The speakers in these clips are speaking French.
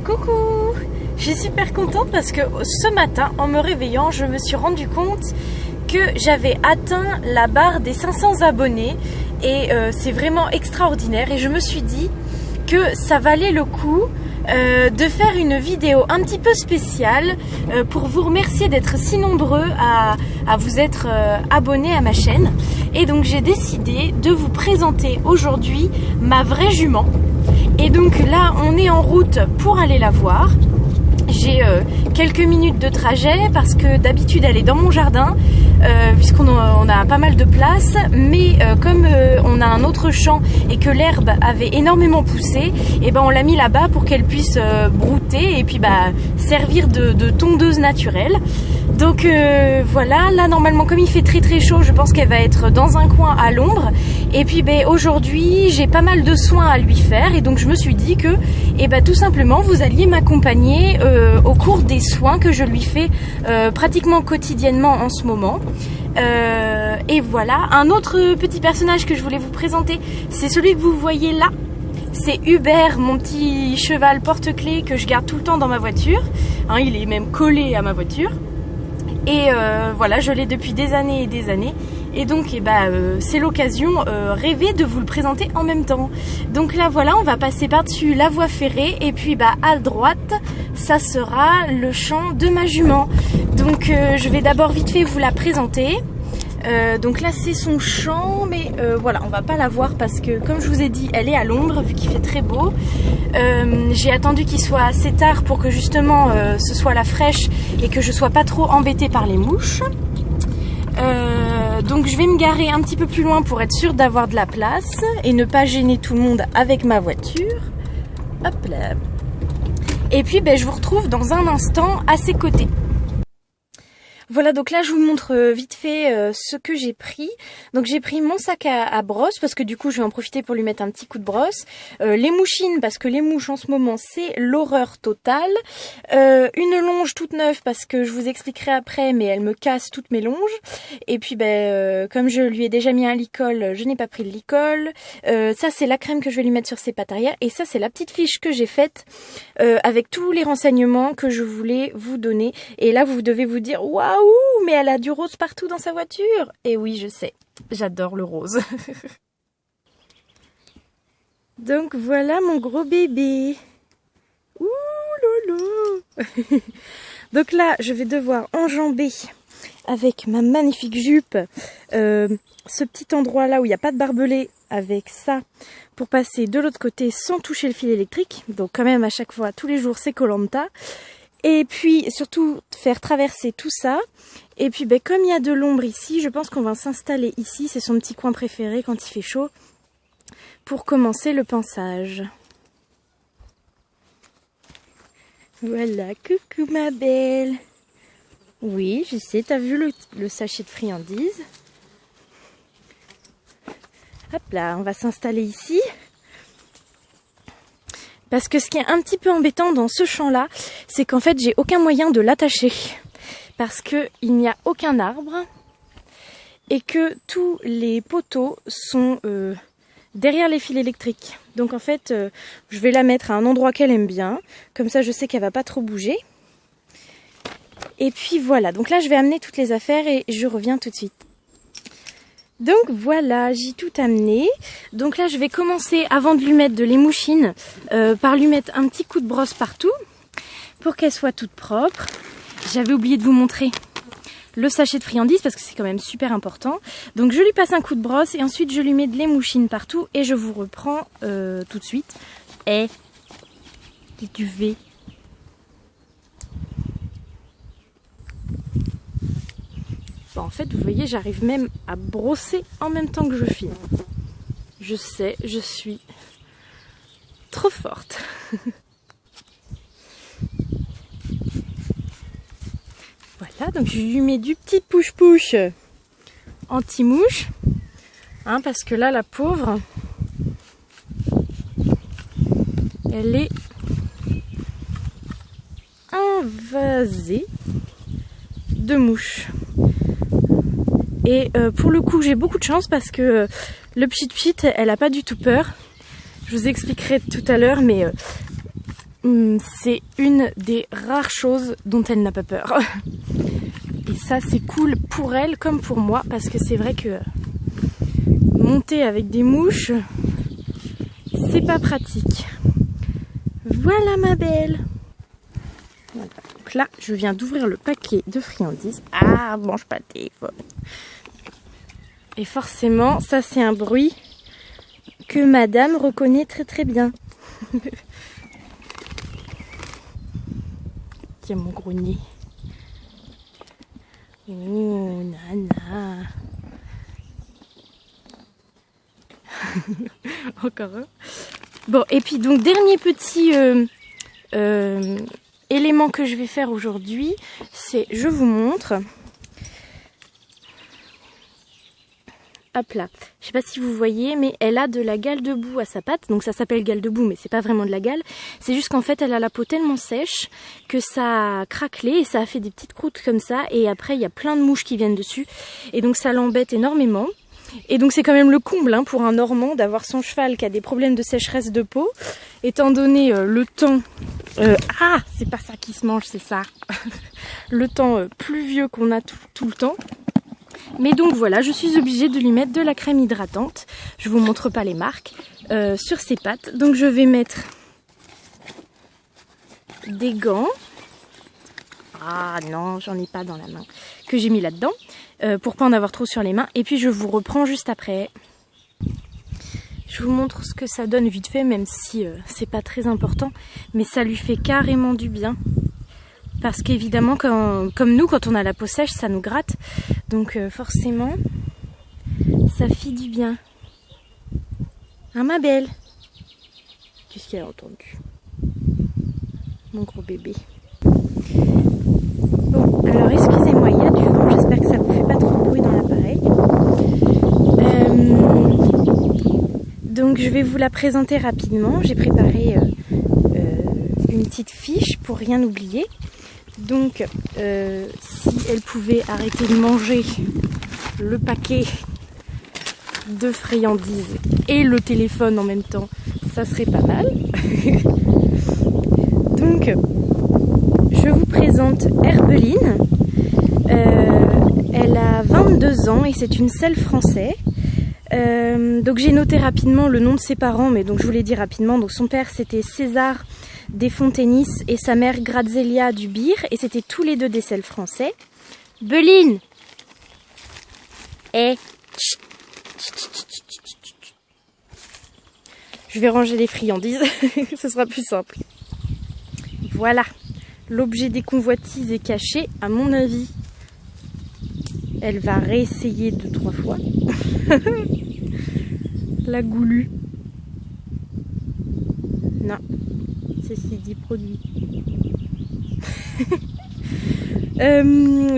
Coucou! Je suis super contente parce que ce matin, en me réveillant, je me suis rendu compte que j'avais atteint la barre des 500 abonnés et c'est vraiment extraordinaire et je me suis dit que ça valait le coup de faire une vidéo un petit peu spéciale pour vous remercier d'être si nombreux à vous être abonnés à ma chaîne. Et donc j'ai décidé de vous présenter aujourd'hui ma vraie jument. Et donc là on est en route pour aller la voir. J'ai quelques minutes de trajet parce que d'habitude elle est dans mon jardin puisqu'on a pas mal de place, mais comme on a un autre champ et que l'herbe avait énormément poussé, et ben on l'a mis là-bas pour qu'elle puisse brouter et puis servir de tondeuse naturelle. Donc voilà, là normalement comme il fait très chaud, je pense qu'elle va être dans un coin à l'ombre. Et puis aujourd'hui j'ai pas mal de soins à lui faire et donc je me suis dit que tout simplement vous alliez m'accompagner au cours des soins que je lui fais pratiquement quotidiennement en ce moment. Et voilà, un autre petit personnage que je voulais vous présenter, c'est celui que vous voyez là. C'est Hubert, mon petit cheval porte-clés que je garde tout le temps dans ma voiture. Hein, il est même collé à ma voiture. Et voilà, je l'ai depuis des années et des années. Et donc c'est l'occasion rêvée de vous le présenter en même temps. Donc là voilà, on va passer par-dessus la voie ferrée. Et puis à droite, ça sera le champ de ma jument. Donc je vais d'abord vite fait vous la présenter. Donc là c'est son champ, mais voilà, on va pas la voir parce que comme je vous ai dit, elle est à l'ombre vu qu'il fait très beau. J'ai attendu qu'il soit assez tard pour que justement ce soit la fraîche et que je sois pas trop embêtée par les mouches. Donc je vais me garer un petit peu plus loin pour être sûre d'avoir de la place et ne pas gêner tout le monde avec ma voiture. Hop là. Et puis je vous retrouve dans un instant à ses côtés. Voilà, donc là je vous montre vite fait ce que j'ai pris. Donc j'ai pris mon sac à brosse parce que du coup je vais en profiter pour lui mettre un petit coup de brosse. Les mouchines parce que les mouches en ce moment c'est l'horreur totale. Une longe toute neuve parce que je vous expliquerai après, mais elle me casse toutes mes longes. Et puis comme je lui ai déjà mis un licol, je n'ai pas pris le licol. Ça c'est la crème que je vais lui mettre sur ses pattes arrière. Et ça c'est la petite fiche que j'ai faite avec tous les renseignements que je voulais vous donner. Et là vous devez vous dire waouh, mais elle a du rose partout dans sa voiture. Et oui, je sais, j'adore le rose. Donc voilà mon gros bébé. Ouh lolo. Donc là, je vais devoir enjamber avec ma magnifique jupe ce petit endroit là où il n'y a pas de barbelé avec ça pour passer de l'autre côté sans toucher le fil électrique. Donc quand même à chaque fois, tous les jours, c'est Koh-Lanta. Et puis surtout faire traverser tout ça. Et puis comme il y a de l'ombre ici, je pense qu'on va s'installer ici. C'est son petit coin préféré quand il fait chaud. Pour commencer le pansage. Voilà, coucou ma belle. Oui, je sais, t'as vu le sachet de friandises. Hop là, on va s'installer ici. Parce que ce qui est un petit peu embêtant dans ce champ-là, c'est qu'en fait, j'ai aucun moyen de l'attacher. Parce qu'il n'y a aucun arbre et que tous les poteaux sont derrière les fils électriques. Donc en fait, je vais la mettre à un endroit qu'elle aime bien. Comme ça, je sais qu'elle va pas trop bouger. Et puis voilà, donc là, je vais amener toutes les affaires et je reviens tout de suite. Donc voilà, j'ai tout amené. Donc là je vais commencer, avant de lui mettre de l'émouchine, par lui mettre un petit coup de brosse partout pour qu'elle soit toute propre. J'avais oublié de vous montrer le sachet de friandises parce que c'est quand même super important. Donc je lui passe un coup de brosse et ensuite je lui mets de l'émouchine partout et je vous reprends tout de suite. Et tu fais. Bon, en fait, vous voyez, j'arrive même à brosser en même temps que je filme. Je sais, je suis trop forte. Voilà, donc je lui mets du petit push-push anti-mouche. Hein, parce que là, la pauvre, elle est invasée de mouches. Et pour le coup, j'ai beaucoup de chance parce que le pchit-pchit, elle a pas du tout peur. Je vous expliquerai tout à l'heure, mais c'est une des rares choses dont elle n'a pas peur. Et ça c'est cool pour elle comme pour moi, parce que c'est vrai que monter avec des mouches, c'est pas pratique. Voilà ma belle. Voilà. Donc là, je viens d'ouvrir le paquet de friandises. Ah, mange pas le téléphone. Et forcément, ça c'est un bruit que madame reconnaît très très bien. Tiens mon gros nez. Oh, nana. Encore un. Bon, et puis donc dernier petit élément que je vais faire aujourd'hui, c'est, je vous montre. Hop là, je sais pas si vous voyez, mais elle a de la gale de boue à sa patte, donc ça s'appelle gale de boue, mais c'est pas vraiment de la gale. C'est juste qu'en fait, elle a la peau tellement sèche que ça a craquelé et ça a fait des petites croûtes comme ça. Et après, il y a plein de mouches qui viennent dessus, et donc ça l'embête énormément. Et donc c'est quand même le comble hein, pour un Normand d'avoir son cheval qui a des problèmes de sécheresse de peau, étant donné le temps... ah, c'est pas ça qui se mange, c'est ça. Le temps pluvieux qu'on a tout le temps. Mais donc voilà, je suis obligée de lui mettre de la crème hydratante. Je vous montre pas les marques sur ses pattes. Donc je vais mettre des gants. Ah non, j'en ai pas dans la main. Que j'ai mis là-dedans pour pas en avoir trop sur les mains. Et puis je vous reprends juste après. Je vous montre ce que ça donne vite fait, même si c'est pas très important. Mais ça lui fait carrément du bien. Parce qu'évidemment, comme nous, quand on a la peau sèche, ça nous gratte. Donc forcément, ça fait du bien. Hein ma belle? Qu'est-ce qu'elle a entendu? Mon gros bébé. Bon, alors excusez-moi, il y a du vent. J'espère que ça vous fait pas trop de bruit dans l'appareil. Donc je vais vous la présenter rapidement. J'ai préparé une petite fiche pour rien oublier. Donc, si elle pouvait arrêter de manger le paquet de friandises et le téléphone en même temps, ça serait pas mal. Donc, je vous présente Herbeline. Elle a 22 ans et c'est une selle français. Donc j'ai noté rapidement le nom de ses parents, mais donc je vous l'ai dit rapidement. Donc son père c'était César des Fonténis et sa mère Grazelia du Bir, et c'était tous les deux des selles français. Beline. Je vais ranger les friandises, ce sera plus simple. Voilà, l'objet des convoitises est caché, à mon avis. Elle va réessayer 2-3 fois. La goulue. Non. Ceci dit produit.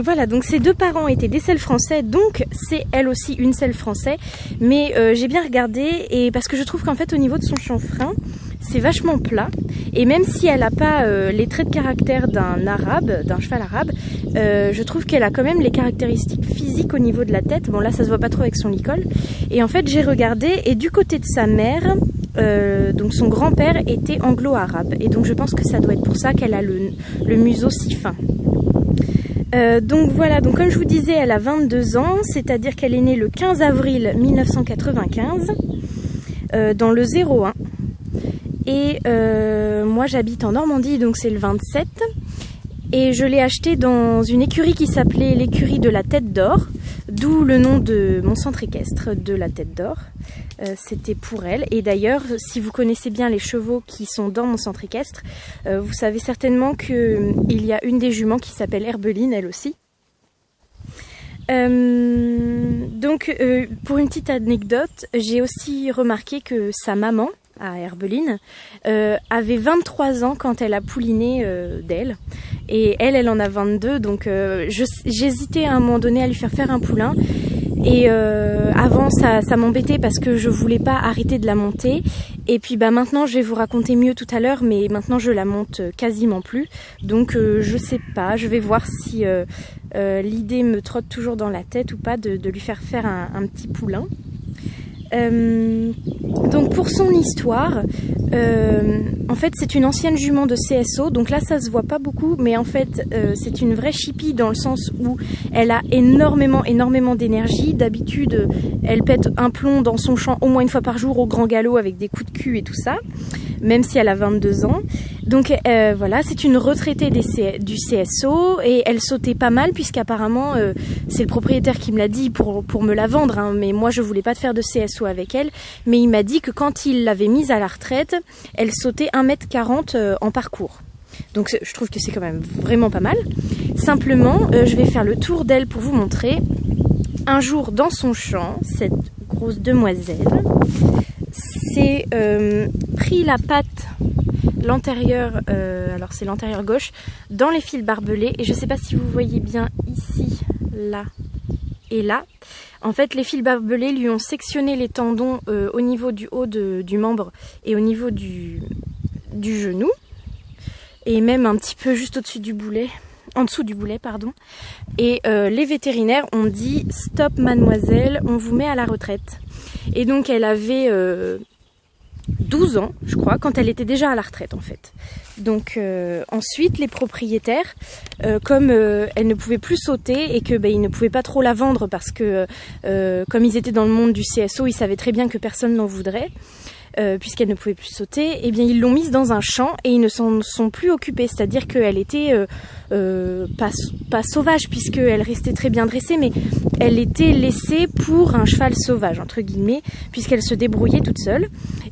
Voilà, donc ses deux parents étaient des selles français, donc c'est elle aussi une selle français. Mais j'ai bien regardé, et parce que je trouve qu'en fait au niveau de son chanfrein, c'est vachement plat. Et même si elle n'a pas les traits de caractère d'un arabe, d'un cheval arabe, je trouve qu'elle a quand même les caractéristiques physiques au niveau de la tête. Bon là ça se voit pas trop avec son licol. Et en fait j'ai regardé, et du côté de sa mère, donc son grand-père était anglo-arabe. Et donc je pense que ça doit être pour ça qu'elle a le museau si fin. Donc voilà, donc comme je vous disais, elle a 22 ans, c'est-à-dire qu'elle est née le 15 avril 1995 dans le 01. Et moi j'habite en Normandie, donc c'est le 27. Et je l'ai acheté dans une écurie qui s'appelait l'écurie de la Tête d'Or, d'où le nom de mon centre équestre, de la Tête d'Or. C'était pour elle. Et d'ailleurs, si vous connaissez bien les chevaux qui sont dans mon centre équestre, vous savez certainement qu'il y a une des juments qui s'appelle Herbeline, elle aussi. Donc, pour une petite anecdote, j'ai aussi remarqué que sa maman, à Herbeline, avait 23 ans quand elle a pouliné d'elle. Et elle en a 22, donc j'hésitais à un moment donné à lui faire un poulain. Et avant ça m'embêtait parce que je voulais pas arrêter de la monter. Et puis bah maintenant je vais vous raconter mieux tout à l'heure, mais maintenant je la monte quasiment plus. Donc je sais pas, je vais voir si l'idée me trotte toujours dans la tête ou pas de lui faire un petit poulain. Donc pour son histoire, en fait c'est une ancienne jument de CSO, donc là ça se voit pas beaucoup, mais en fait c'est une vraie chippie dans le sens où elle a énormément d'énergie. D'habitude elle pète un plomb dans son champ au moins une fois par jour au grand galop avec des coups de cul et tout ça, même si elle a 22 ans. Donc voilà, c'est une retraitée du CSO et elle sautait pas mal puisqu'apparemment c'est le propriétaire qui me l'a dit pour me la vendre, hein, mais moi je voulais pas faire de CSO avec elle, mais il m'a dit que quand il l'avait mise à la retraite, elle sautait 1,40 m en parcours. Donc je trouve que c'est quand même vraiment pas mal. Simplement, je vais faire le tour d'elle pour vous montrer. Un jour dans son champ, cette grosse demoiselle s'est pris la patte, l'antérieur, alors c'est l'antérieur gauche, dans les fils barbelés. Et je sais pas si vous voyez bien ici, là et là. En fait, les fils barbelés lui ont sectionné les tendons au niveau du haut du membre et au niveau du genou. Et même un petit peu juste au-dessus du boulet. En dessous du boulet, pardon. Et les vétérinaires ont dit « Stop mademoiselle, on vous met à la retraite ». Et donc elle avait 12 ans, je crois, quand elle était déjà à la retraite en fait. Donc ensuite les propriétaires, comme elle ne pouvait plus sauter et que ils ne pouvaient pas trop la vendre parce que comme ils étaient dans le monde du CSO, ils savaient très bien que personne n'en voudrait. Puisqu'elle ne pouvait plus sauter, eh bien ils l'ont mise dans un champ et ils ne s'en sont plus occupés. C'est-à-dire qu'elle était pas sauvage puisqu'elle restait très bien dressée, mais elle était laissée pour un cheval sauvage, entre guillemets, puisqu'elle se débrouillait toute seule.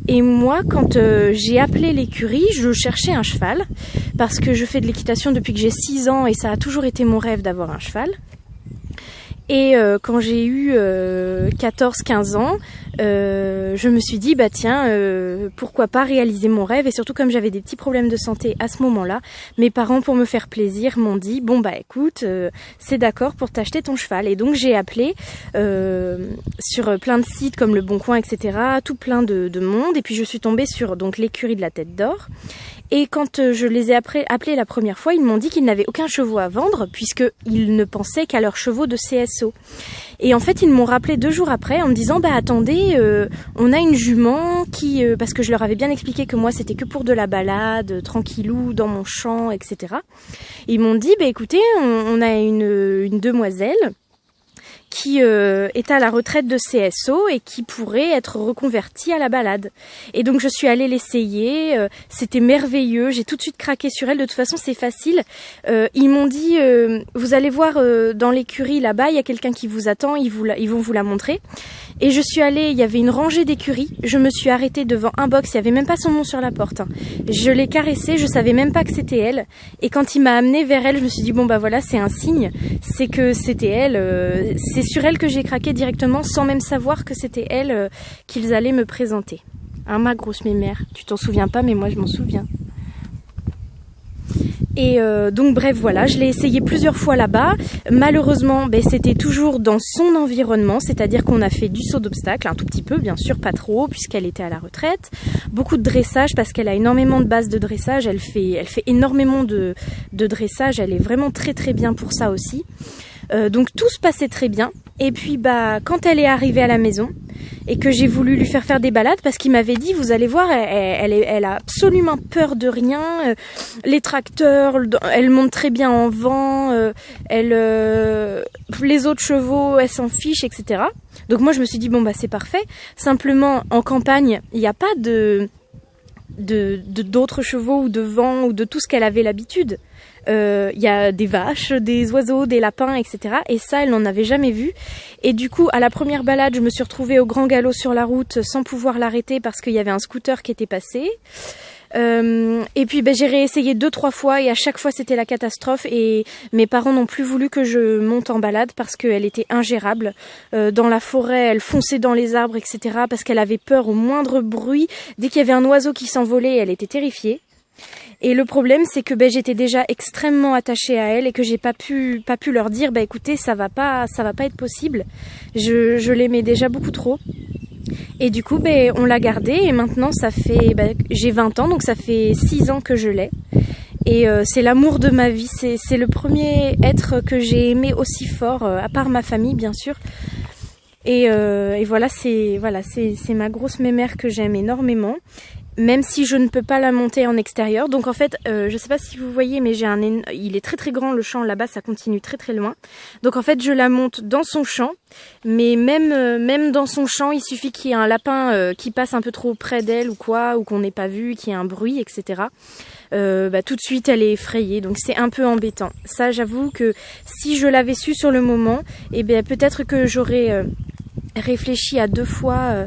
Et moi, quand j'ai appelé l'écurie, je cherchais un cheval, parce que je fais de l'équitation depuis que j'ai 6 ans et ça a toujours été mon rêve d'avoir un cheval. Et quand j'ai eu 14-15 ans, je me suis dit, bah tiens, pourquoi pas réaliser mon rêve. Et surtout comme j'avais des petits problèmes de santé à ce moment-là, mes parents, pour me faire plaisir, m'ont dit, bon bah écoute, c'est d'accord pour t'acheter ton cheval. Et donc j'ai appelé sur plein de sites comme Le Bon Coin, etc., tout plein de monde. Et puis je suis tombée sur donc l'écurie de la Tête d'Or. Et quand je les ai appelés la première fois, ils m'ont dit qu'ils n'avaient aucun chevaux à vendre puisqu'ils ne pensaient qu'à leurs chevaux de CSO. Et en fait, ils m'ont rappelé 2 jours après en me disant « Bah attendez, on a une jument qui... parce que je leur avais bien expliqué que moi, c'était que pour de la balade, tranquillou, dans mon champ, etc. Et ils m'ont dit « Bah écoutez, on a une demoiselle... » qui est à la retraite de CSO et qui pourrait être reconvertie à la balade. Et donc je suis allée l'essayer, c'était merveilleux, j'ai tout de suite craqué sur elle, de toute façon c'est facile. Ils m'ont dit, vous allez voir dans l'écurie là-bas, il y a quelqu'un qui vous attend, ils vont vous la montrer. Et je suis allée, il y avait une rangée d'écuries, je me suis arrêtée devant un box, il n'y avait même pas son nom sur la porte. Hein. Je l'ai caressée, je savais même pas que c'était elle. Et quand il m'a amenée vers elle, je me suis dit, bon bah voilà, c'est un signe, c'est que c'était elle, c'est sur elle que j'ai craqué directement sans même savoir que c'était elle qu'ils allaient me présenter. Hein, ma grosse mémère, tu t'en souviens pas mais moi je m'en souviens. Et donc bref voilà, je l'ai essayé plusieurs fois là-bas. Malheureusement c'était toujours dans son environnement, c'est-à-dire qu'on a fait du saut d'obstacle, un tout petit peu bien sûr, pas trop puisqu'elle était à la retraite. Beaucoup de dressage parce qu'elle a énormément de bases de dressage, elle fait énormément de dressage, elle est vraiment très très bien pour ça aussi. Donc tout se passait très bien. Et puis quand elle est arrivée à la maison et que j'ai voulu lui faire des balades parce qu'il m'avait dit vous allez voir elle a absolument peur de rien, les tracteurs elle monte très bien en vent, les autres chevaux elle s'en fiche, etc. Donc moi je me suis dit bon c'est parfait, simplement en campagne il n'y a pas d'autres chevaux ou de vent ou de tout ce qu'elle avait l'habitude. Il y a des vaches, des oiseaux, des lapins, etc. Et ça, elle n'en avait jamais vu. Et du coup, à la première balade, je me suis retrouvée au grand galop sur la route sans pouvoir l'arrêter parce qu'il y avait un scooter qui était passé. Et puis j'ai réessayé 2-3 fois et à chaque fois c'était la catastrophe et mes parents n'ont plus voulu que je monte en balade parce qu'elle était ingérable. Dans la forêt, elle fonçait dans les arbres, etc. parce qu'elle avait peur au moindre bruit. Dès qu'il y avait un oiseau qui s'envolait, elle était terrifiée. Et le problème, c'est que j'étais déjà extrêmement attachée à elle et que j'ai pas pu leur dire écoutez, ça va pas être possible. Je l'aimais déjà beaucoup trop. Et du coup, on l'a gardée et maintenant ça fait j'ai 20 ans, donc ça fait 6 ans que je l'ai. Et c'est l'amour de ma vie, c'est le premier être que j'ai aimé aussi fort, à part ma famille bien sûr. Et voilà, c'est ma grosse mémère que j'aime énormément. Même si je ne peux pas la monter en extérieur. Donc en fait, je sais pas si vous voyez, mais il est très très grand le champ là-bas, ça continue très très loin. Donc en fait, je la monte dans son champ. Mais même dans son champ, il suffit qu'il y ait un lapin qui passe un peu trop près d'elle ou quoi, ou qu'on n'ait pas vu, qu'il y ait un bruit, etc. Tout de suite, elle est effrayée. Donc c'est un peu embêtant. Ça, j'avoue que si je l'avais su sur le moment, eh bien peut-être que j'aurais réfléchi à 2 fois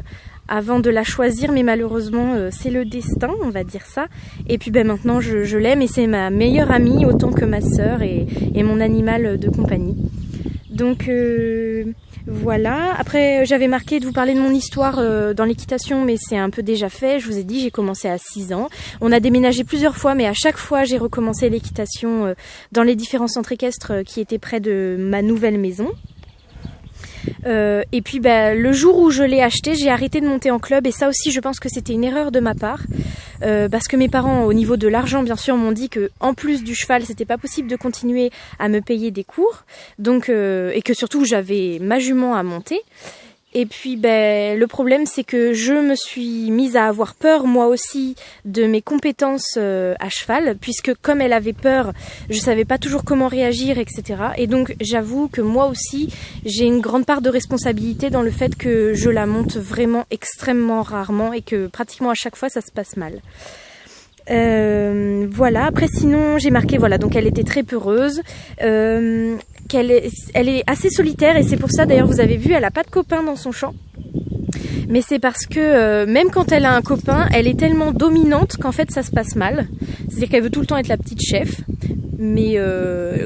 avant de la choisir, mais malheureusement c'est le destin, on va dire ça. Et puis maintenant je l'aime et c'est ma meilleure amie autant que ma sœur et mon animal de compagnie. Donc voilà. Après j'avais marqué de vous parler de mon histoire dans l'équitation, mais c'est un peu déjà fait. Je vous ai dit, j'ai commencé à 6 ans. On a déménagé plusieurs fois, mais à chaque fois j'ai recommencé l'équitation dans les différents centres équestres qui étaient près de ma nouvelle maison. Et puis le jour où je l'ai acheté, j'ai arrêté de monter en club et ça aussi je pense que c'était une erreur de ma part parce que mes parents au niveau de l'argent bien sûr m'ont dit que en plus du cheval c'était pas possible de continuer à me payer des cours, donc et que surtout j'avais ma jument à monter. Et puis le problème c'est que je me suis mise à avoir peur moi aussi de mes compétences à cheval, puisque comme elle avait peur, je savais pas toujours comment réagir, etc. Et donc j'avoue que moi aussi j'ai une grande part de responsabilité dans le fait que je la monte vraiment extrêmement rarement et que pratiquement à chaque fois ça se passe mal. Voilà, après sinon j'ai marqué, voilà, donc elle était très peureuse, elle est assez solitaire et c'est pour ça d'ailleurs vous avez vu, elle a pas de copain dans son champ. Mais c'est parce que même quand elle a un copain, elle est tellement dominante qu'en fait ça se passe mal. C'est-à-dire qu'elle veut tout le temps être la petite chef. Mais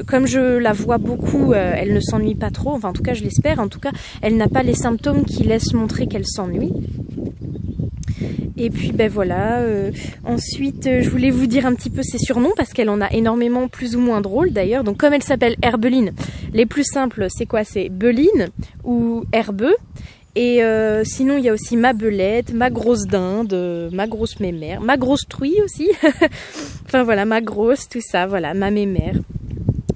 comme je la vois beaucoup, elle ne s'ennuie pas trop, enfin en tout cas je l'espère, en tout cas elle n'a pas les symptômes qui laissent montrer qu'elle s'ennuie. Et puis voilà, ensuite je voulais vous dire un petit peu ses surnoms parce qu'elle en a énormément plus ou moins drôles d'ailleurs. Donc comme elle s'appelle Herbeline, les plus simples c'est quoi? C'est Beline ou Herbeux. Et sinon il y a aussi ma Belette, ma grosse dinde, ma grosse mémère, ma grosse truie aussi. Enfin voilà, ma grosse, tout ça, voilà, ma mémère.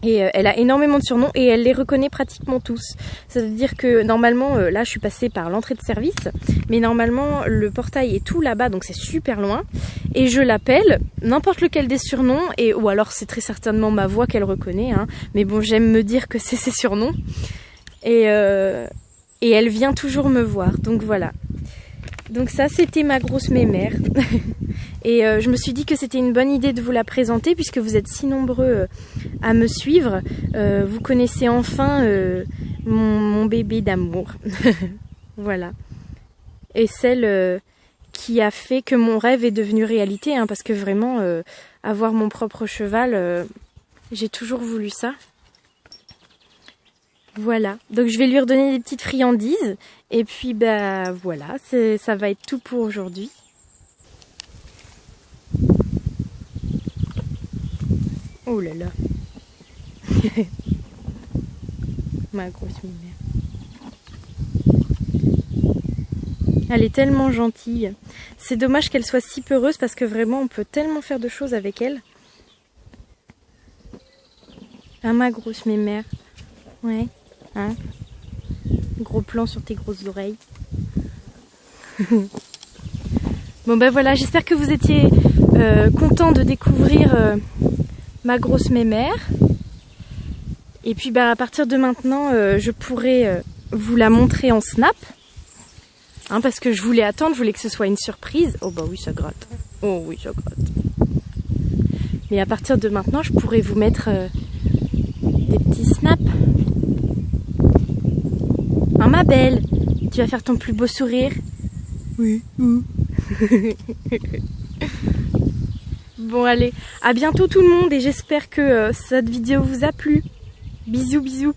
Et elle a énormément de surnoms et elle les reconnaît pratiquement tous. C'est-à-dire que normalement, là je suis passée par l'entrée de service, mais normalement le portail est tout là-bas, donc c'est super loin. Et je l'appelle, n'importe lequel des surnoms, ou alors c'est très certainement ma voix qu'elle reconnaît, hein, mais bon j'aime me dire que c'est ses surnoms. Et elle vient toujours me voir, donc voilà. Donc ça c'était ma grosse mémère. Et je me suis dit que c'était une bonne idée de vous la présenter puisque vous êtes si nombreux à me suivre. Vous connaissez enfin mon bébé d'amour. Voilà. Et celle qui a fait que mon rêve est devenu réalité, hein, parce que vraiment avoir mon propre cheval, j'ai toujours voulu ça. Voilà, donc je vais lui redonner des petites friandises et puis voilà, ça va être tout pour aujourd'hui. Oh là là. Ma grosse mère. Elle est tellement gentille. C'est dommage qu'elle soit si peureuse parce que vraiment on peut tellement faire de choses avec elle. Ah ma grosse mémère. Ouais. Hein? Gros plan sur tes grosses oreilles. Bon voilà, j'espère que vous étiez contents de découvrir ma grosse mémère. Et puis à partir de maintenant, je pourrai vous la montrer en snap. Hein, parce que je voulais attendre, je voulais que ce soit une surprise. Oh bah oui, ça gratte. Oh oui, ça gratte. Mais à partir de maintenant, je pourrai vous mettre des petits snaps. Hein, ma belle, tu vas faire ton plus beau sourire? Oui. Bon allez, à bientôt tout le monde et j'espère que cette vidéo vous a plu. Bisous bisous.